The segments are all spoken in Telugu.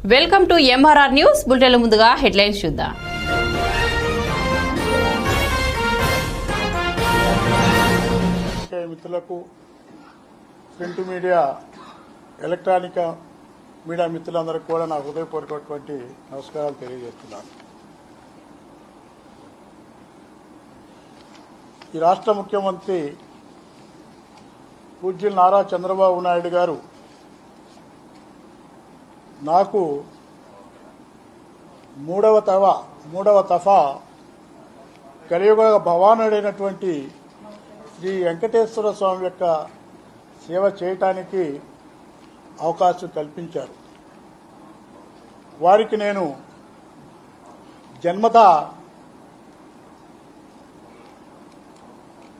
వెల్కమ్ టు ఎంఆర్ఆర్ న్యూస్ బులెటిన్ల ముందుగా హెడ్లైన్స్ చూద్దాం. మిత్రులకు ప్రింట్ మీడియా ఎలక్ట్రానిక్ మీడియా మిత్రులందరికీ కూడా నా హృదయపూర్వకమైనటువంటి నమస్కారాలు తెలియజేస్తున్నాను. ఈ రాష్ట్ర ముఖ్యమంత్రి పూజ్యులు నారా చంద్రబాబు నాయుడు గారు నాకు మూడవ తఫా కలియుగ భవానుడైనటువంటి శ్రీ వెంకటేశ్వర స్వామి యొక్క సేవ చేయటానికి అవకాశం కల్పించారు. వారికి నేను జన్మత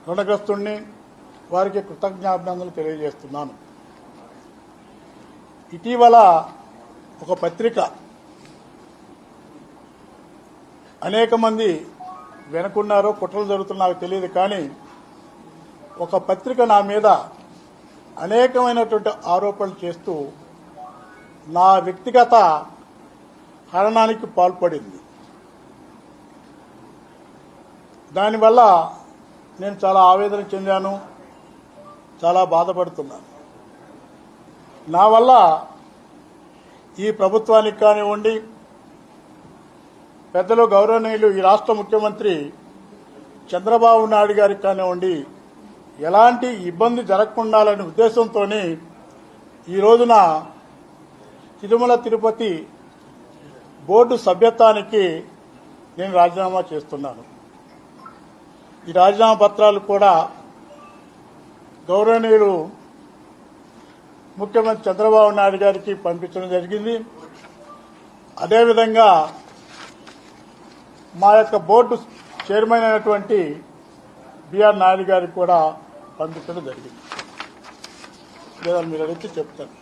రుణగ్రస్తుణ్ణి, వారికి కృతజ్ఞాభినందనలు తెలియజేస్తున్నాను. ఇటీవల ఒక పత్రిక అనేక మంది వెనుకున్నారో కుట్రలు జరుగుతున్నా నాకు తెలియదు, కానీ ఒక పత్రిక నా మీద అనేకమైనటువంటి ఆరోపణలు చేస్తూ నా వ్యక్తిగత హరణానికి పాల్పడింది. దానివల్ల నేను చాలా ఆవేదన చెందాను, చాలా బాధపడుతున్నాను. నా వల్ల ఈ ప్రభుత్వానికి కానివ్వండి, పెద్దలు గౌరవనీయులు ఈ రాష్ట్ర ముఖ్యమంత్రి చంద్రబాబు నాయుడు గారికి కానివ్వండి ఎలాంటి ఇబ్బంది జరగకుండాలనే ఉద్దేశంతోనే ఈ రోజున తిరుమల తిరుపతి బోర్డు సభ్యత్వానికి నేను రాజీనామా చేస్తున్నాను. ఈ రాజీనామా పత్రాలు కూడా గౌరవనీయులు ముఖ్యమంత్రి చంద్రబాబు నాయుడు గారికి పంపించడం జరిగింది. అదేవిధంగా మా యొక్క బోర్డు చైర్మన్ అయినటువంటి బిఆర్ నాయుడు గారికి కూడా పంపించడం జరిగింది. లేదా మీరు అడిగితే చెప్తాను.